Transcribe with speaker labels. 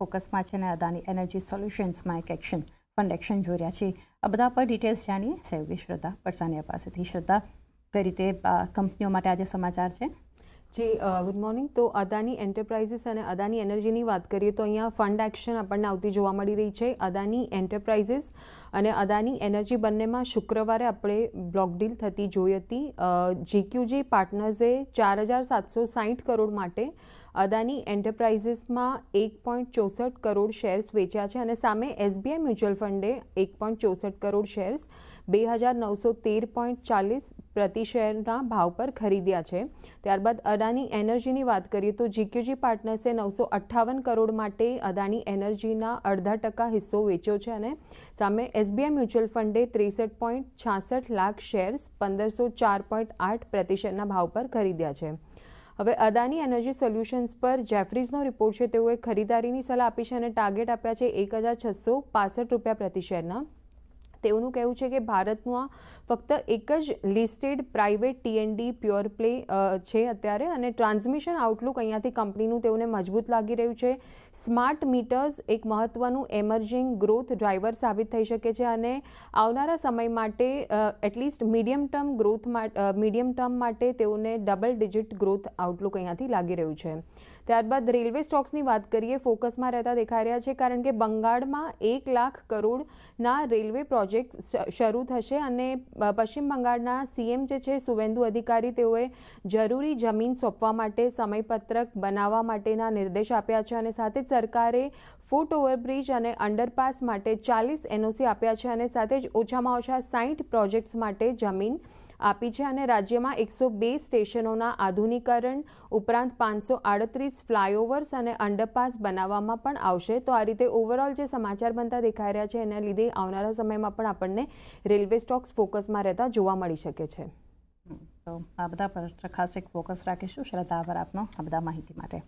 Speaker 1: ફોકસમાં છે અને અદાની એનર્જી સોલ્યુશન્સમાં એક ફંડ એક્શન જોઈ રહ્યા છીએ. આ બધા પર ડિટેલ્સ જાણીએ સહયોગી શ્રદ્ધા પરસાનિયા પાસેથી. શ્રદ્ધા, કઈ રીતે કંપનીઓ માટે આજે સમાચાર છે?
Speaker 2: જી ગુડ મોર્નિંગ. તો અદાની એન્ટરપ્રાઇઝિસ અને અદાની એનર્જીની વાત કરીએ તો અહીંયા ફંડ એક્શન આપણને આવતી જોવા મળી રહી છે. અદાની એન્ટરપ્રાઇઝિસ અને અદાની એનર્જી બંનેમાં શુક્રવારે આપણે બ્લોક ડીલ થતી જોઈ હતી. જીક્યુજી પાર્ટનર્સે 4760 કરોડ માટે અદાની એન્ટરપ્રાઇઝિસમાં 1.64 કરોડ શેર્સ વેચ્યા છે અને સામે SBI mutual funday 1.64 crore shares 2913.40 પ્રતિ શેરના ભાવ પર ખરીદ્યા છે. ત્યારબાદ અદાની એનર્જીની વાત કરીએ તો જીક્યુજી પાર્ટનર્સે 958 કરોડ માટે અદાની એનર્જીના 0.5% હિસ્સો વેચ્યો છે અને સામે SBI mutual funday 63.66 lakh shares 1504.8 પ્રતિ શેરના ભાવ પર ખરીદ્યા છે. હવે અદાની એનર્જી સોલ્યુશન્સ પર જેફરીઝનો રિપોર્ટ છે. તેઓએ ખરીદારીની સલાહ આપી છે અને ટાર્ગેટ આપ્યા છે ₹1665 પ્રતિ શેરના. તેઓનું કહેવું છે કે ભારતનું આ ફક્ત એક જ લિસ્ટેડ પ્રાઇવેટ ટીએનડી પ્યોર પ્લે છે અત્યારે અને ટ્રાન્સમિશન આઉટલુક અહીંયાથી કંપનીનું તેઓને મજબૂત લાગી રહ્યું છે. સ્માર્ટ મીટર્સ એક મહત્ત્વનું એમર્જિંગ ગ્રોથ ડ્રાઈવર સાબિત થઈ શકે છે અને આવનારા સમય માટે એટલીસ્ટ મીડિયમ ટર્મ માટે તેઓને ડબલ ડિજિટ ગ્રોથ આઉટલુક અહીંયાથી લાગી રહ્યું છે. ત્યારબાદ રેલવે સ્ટોક્સની વાત કરીએ, ફોકસમાં રહેતા દેખાઈ રહ્યા છે કારણ કે બંગાળમાં 1 લાખ કરોડના રેલવે પ્રોજેક્ટ શરૂ થશે અને પશ્ચિમ બંગાળના સીએમ જે છે સુવેન્દુ અધિકારી તેઓએ જરૂરી જમીન સોંપવા માટે સમયપત્રક બનાવવા માટેના નિર્દેશ આપ્યા છે અને સાથે જ સરકારે ફૂટ ઓવરબ્રિજ અને અંડરપાસ માટે 40 એનઓસી આપ્યા છે અને સાથે જ ઓછામાં ઓછા 60 પ્રોજેક્ટ્સ માટે જમીન આપી છે અને રાજ્યમાં 102 સ્ટેશનોના આધુનિકરણ ઉપરાંત 538 ફ્લાયઓવર્સ અને અંડરપાસ બનાવવામાં પણ આવશે. તો આ રીતે ઓવરઓલ જે સમાચાર બનતા દેખાઈ રહ્યા છે એના લીધે આવનારા સમયમાં પણ આપણને રેલવે સ્ટોક્સ ફોકસમાં રહેતા જોવા મળી શકે છે.
Speaker 1: તો આ બધા પર ખાસ એક ફોકસ રાખીશું. શ્રદ્ધા, આભાર આપનો આ બધા માહિતી માટે.